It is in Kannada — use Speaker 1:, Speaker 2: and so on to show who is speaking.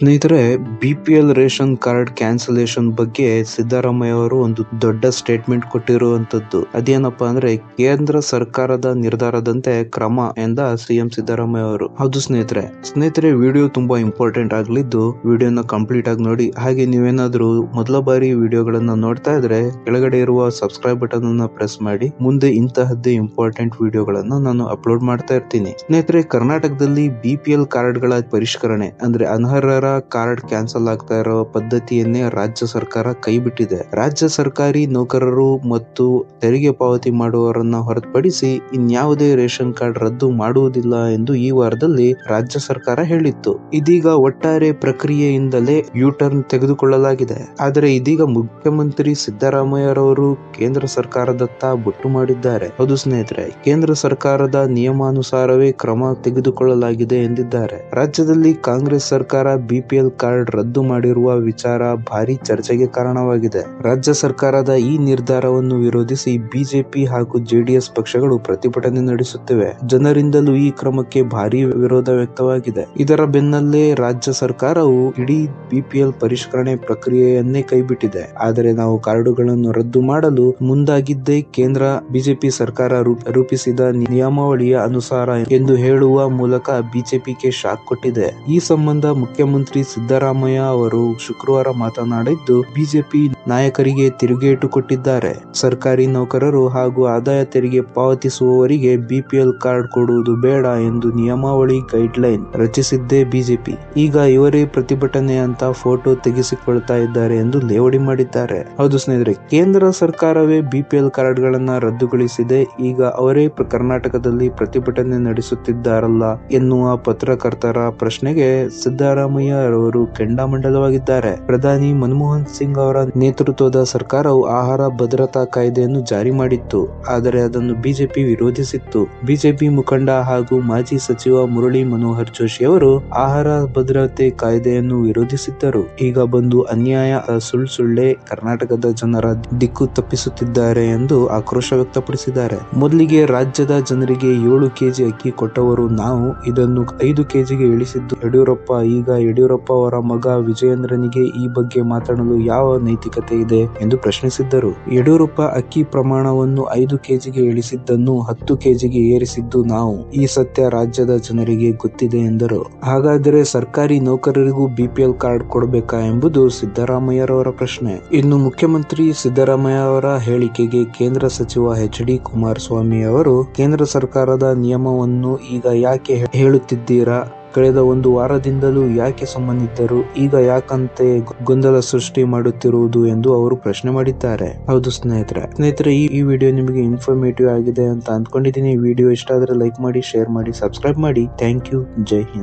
Speaker 1: ಸ್ನೇಹಿತರೆ, BPL ರೇಷನ್ ಕಾರ್ಡ್ ಕ್ಯಾನ್ಸಲೇಷನ್ ಬಗ್ಗೆ ಸಿದ್ದರಾಮಯ್ಯ ಅವರು ಒಂದು ದೊಡ್ಡ ಸ್ಟೇಟ್ಮೆಂಟ್ ಕೊಟ್ಟಿರುವಂತದ್ದು. ಅದೇನಪ್ಪಾ ಅಂದ್ರೆ ಕೇಂದ್ರ ಸರ್ಕಾರದ ನಿರ್ಧಾರದಂತೆ ಕ್ರಮ ಎಂದ ಸಿಎಂ ಸಿದ್ದರಾಮಯ್ಯ ಅವರು. ಹೌದು ಸ್ನೇಹಿತರೆ, ವಿಡಿಯೋ ತುಂಬಾ ಇಂಪಾರ್ಟೆಂಟ್ ಆಗ್ಲಿದ್ದು ವಿಡಿಯೋನ ಕಂಪ್ಲೀಟ್ ಆಗಿ ನೋಡಿ. ಹಾಗೆ ನೀವೇನಾದ್ರೂ ಮೊದಲ ಬಾರಿ ವಿಡಿಯೋಗಳನ್ನ ನೋಡ್ತಾ ಇದ್ರೆ ಕೆಳಗಡೆ ಇರುವ ಸಬ್ಸ್ಕ್ರೈಬ್ ಬಟನ್ ಅನ್ನ ಪ್ರೆಸ್ ಮಾಡಿ. ಮುಂದೆ ಇಂತಹದ್ದೇ ಇಂಪಾರ್ಟೆಂಟ್ ವಿಡಿಯೋಗಳನ್ನ ನಾನು ಅಪ್ಲೋಡ್ ಮಾಡ್ತಾ ಇರ್ತೀನಿ. ಸ್ನೇಹಿತರೆ, ಕರ್ನಾಟಕದಲ್ಲಿ BPL ಕಾರ್ಡ್ ಗಳ ಪರಿಷ್ಕರಣೆ ಅಂದ್ರೆ ಅನರ್ಹರ ಕಾರ್ಡ್ ಕ್ಯಾನ್ಸಲ್ ಆಗ್ತಾ ಇರೋ ಪದ್ಧತಿಯನ್ನೇ ರಾಜ್ಯ ಸರ್ಕಾರ ಕೈ ಬಿಟ್ಟಿದೆ. ರಾಜ್ಯ ಸರ್ಕಾರಿ ನೌಕರರು ಮತ್ತು ತೆರಿಗೆ ಪಾವತಿ ಮಾಡುವವರನ್ನ ಹೊರತುಪಡಿಸಿ ಇನ್ಯಾವುದೇ ರೇಷನ್ ಕಾರ್ಡ್ ರದ್ದು ಮಾಡುವುದಿಲ್ಲ ಎಂದು ಈ ವಾರದಲ್ಲಿ ರಾಜ್ಯ ಸರ್ಕಾರ ಹೇಳಿತ್ತು. ಇದೀಗ ಒಟ್ಟಾರೆ ಪ್ರಕ್ರಿಯೆಯಿಂದಲೇ ಯು ಟರ್ನ್ ತೆಗೆದುಕೊಳ್ಳಲಾಗಿದೆ. ಆದರೆ ಇದೀಗ ಮುಖ್ಯಮಂತ್ರಿ ಸಿದ್ದರಾಮಯ್ಯರವರು ಕೇಂದ್ರ ಸರ್ಕಾರದತ್ತ ಬೊಟ್ಟು ಮಾಡಿದ್ದಾರೆ. ಹೌದು ಸ್ನೇಹಿತರೆ, ಕೇಂದ್ರ ಸರ್ಕಾರದ ನಿಯಮಾನುಸಾರವೇ ಕ್ರಮ ತೆಗೆದುಕೊಳ್ಳಲಾಗಿದೆ ಎಂದಿದ್ದಾರೆ. ರಾಜ್ಯದಲ್ಲಿ ಕಾಂಗ್ರೆಸ್ ಸರ್ಕಾರ BPL ಕಾರ್ಡ್ ರದ್ದು ಮಾಡಿರುವ ವಿಚಾರ ಭಾರಿ ಚರ್ಚೆಗೆ ಕಾರಣವಾಗಿದೆ. ರಾಜ್ಯ ಸರ್ಕಾರದ ಈ ನಿರ್ಧಾರವನ್ನು ವಿರೋಧಿಸಿ ಬಿಜೆಪಿ ಹಾಗೂ JDS ಪಕ್ಷಗಳು ಪ್ರತಿಭಟನೆ ನಡೆಸುತ್ತಿವೆ. ಜನರಿಂದಲೂ ಈ ಕ್ರಮಕ್ಕೆ ಭಾರಿ ವಿರೋಧ ವ್ಯಕ್ತವಾಗಿದೆ. ಇದರ ಬೆನ್ನಲ್ಲೇ ರಾಜ್ಯ ಸರ್ಕಾರವು ಇಡೀ BPL ಪರಿಷ್ಕರಣೆ ಪ್ರಕ್ರಿಯೆಯನ್ನೇ ಕೈಬಿಟ್ಟಿದೆ. ಆದರೆ ನಾವು ಕಾರ್ಡುಗಳನ್ನು ರದ್ದು ಮಾಡಲು ಮುಂದಾಗಿದ್ದೇ ಕೇಂದ್ರ ಬಿಜೆಪಿ ಸರ್ಕಾರ ರೂಪಿಸಿದ ನಿಯಮಾವಳಿಯ ಅನುಸಾರ ಎಂದು ಹೇಳುವ ಮೂಲಕ ಬಿಜೆಪಿಗೆ ಶಾಕ್ ಕೊಟ್ಟಿದೆ. ಈ ಸಂಬಂಧ ಮುಖ್ಯಮಂತ್ರಿ ಸಿದ್ದರಾಮಯ್ಯ ಅವರು ಶುಕ್ರವಾರ ಮಾತನಾಡಿದ್ದು ಬಿಜೆಪಿ ನಾಯಕರಿಗೆ ತಿರುಗೇಟು ಕೊಟ್ಟಿದ್ದಾರೆ. ಸರ್ಕಾರಿ ನೌಕರರು ಹಾಗೂ ಆದಾಯ ತೆರಿಗೆ ಪಾವತಿಸುವವರಿಗೆ BPL ಕಾರ್ಡ್ ಕೊಡುವುದು ಬೇಡ ಎಂದು ನಿಯಮಾವಳಿ ಗೈಡ್ಲೈನ್ ರಚಿಸಿದ್ದೇ ಬಿಜೆಪಿ. ಈಗ ಇವರೇ ಪ್ರತಿಭಟನೆ ಅಂತ ಫೋಟೋ ತೆಗೆಸಿಕೊಳ್ತಾ ಇದ್ದಾರೆ ಎಂದು ಲೇವಡಿ ಮಾಡಿದ್ದಾರೆ. ಹೌದು ಸ್ನೇಹಿತರೆ, ಕೇಂದ್ರ ಸರ್ಕಾರವೇ BPL ಕಾರ್ಡ್ ಗಳನ್ನ ರದ್ದುಗೊಳಿಸಿದೆ. ಈಗ ಅವರೇ ಕರ್ನಾಟಕದಲ್ಲಿ ಪ್ರತಿಭಟನೆ ನಡೆಸುತ್ತಿದ್ದಾರಲ್ಲ ಎನ್ನುವ ಪತ್ರಕರ್ತರ ಪ್ರಶ್ನೆಗೆ ಸಿದ್ದರಾಮಯ್ಯ ಅವರು ಕೆಂಡಾಮಂಡಲವಾಗಿದ್ದಾರೆ. ಪ್ರಧಾನಿ ಮನಮೋಹನ್ ಸಿಂಗ್ ಅವರ ನೇತೃತ್ವದ ಸರ್ಕಾರವು ಆಹಾರ ಭದ್ರತಾ ಕಾಯ್ದೆಯನ್ನು ಜಾರಿ ಮಾಡಿತ್ತು. ಆದರೆ ಅದನ್ನು ಬಿಜೆಪಿ ವಿರೋಧಿಸಿತ್ತು. ಬಿಜೆಪಿ ಮುಖಂಡ ಹಾಗೂ ಮಾಜಿ ಸಚಿವ ಮುರಳಿ ಮನೋಹರ್ ಜೋಶಿ ಅವರು ಆಹಾರ ಭದ್ರತೆ ಕಾಯ್ದೆಯನ್ನು ವಿರೋಧಿಸಿದ್ದರು. ಈಗ ಬಂದು ಅನ್ಯಾಯ ಸುಳ್ಳೆ ಕರ್ನಾಟಕದ ಜನರ ದಿಕ್ಕು ತಪ್ಪಿಸುತ್ತಿದ್ದಾರೆ ಎಂದು ಆಕ್ರೋಶ ವ್ಯಕ್ತಪಡಿಸಿದ್ದಾರೆ. ಮೊದಲಿಗೆ ರಾಜ್ಯದ ಜನರಿಗೆ 7 ಕೆಜಿ ಅಕ್ಕಿ ಕೊಟ್ಟವರು ನಾವು, ಇದನ್ನು 5 ಕೆಜಿಗೆ ಇಳಿಸಿದ್ದು ಯಡಿಯೂರಪ್ಪ. ಈಗ ಯಡಿಯೂರಪ್ಪ ಅವರ ಮಗ ವಿಜಯೇಂದ್ರನಿಗೆ ಈ ಬಗ್ಗೆ ಮಾತನಾಡಲು ಯಾವ ನೈತಿಕತೆ ಇದೆ ಎಂದು ಪ್ರಶ್ನಿಸಿದ್ದರು. ಯಡಿಯೂರಪ್ಪ ಅಕ್ಕಿ ಪ್ರಮಾಣವನ್ನು 5 ಕೆಜಿಗೆ ಇಳಿಸಿದ್ದನ್ನು 10 ಕೆಜಿಗೆ ಏರಿಸಿದ್ದು ನಾವು. ಈ ಸತ್ಯ ರಾಜ್ಯದ ಜನರಿಗೆ ಗೊತ್ತಿದೆ ಎಂದರು. ಹಾಗಾದರೆ ಸರ್ಕಾರಿ ನೌಕರರಿಗೂ BPL ಕಾರ್ಡ್ ಕೊಡಬೇಕಾ ಎಂಬುದು ಸಿದ್ದರಾಮಯ್ಯರವರ ಪ್ರಶ್ನೆ. ಇನ್ನು ಮುಖ್ಯಮಂತ್ರಿ ಸಿದ್ದರಾಮಯ್ಯ ಅವರ ಹೇಳಿಕೆಗೆ ಕೇಂದ್ರ ಸಚಿವ HD ಕುಮಾರಸ್ವಾಮಿ ಅವರು ಕೇಂದ್ರ ಸರ್ಕಾರದ ನಿಯಮವನ್ನು ಈಗ ಯಾಕೆ ಹೇಳುತ್ತಿದ್ದೀರಾ? ಕಳೆದ 1 ವಾರದಿಂದಲೂ ಯಾಕೆ ಸುಮ್ಮನಿದ್ದರು? ಈಗ ಯಾಕಂತೆ ಗೊಂದಲ ಸೃಷ್ಟಿ ಮಾಡುತ್ತಿರುವುದು ಎಂದು ಅವರು ಪ್ರಶ್ನೆ ಮಾಡಿದ್ದಾರೆ. ಹೌದು ಸ್ನೇಹಿತರೆ, ಈ ವಿಡಿಯೋ ನಿಮಗೆ ಇನ್ಫಾರ್ಮೇಟಿವ್ ಆಗಿದೆ ಅಂತ ಅಂದ್ಕೊಂಡಿದ್ದೀನಿ. ಈ ವಿಡಿಯೋ ಇಷ್ಟ ಆದ್ರೆ ಲೈಕ್ ಮಾಡಿ, ಶೇರ್ ಮಾಡಿ, ಸಬ್ಸ್ಕ್ರೈಬ್ ಮಾಡಿ. Thank you. ಜೈ ಹಿಂದ್.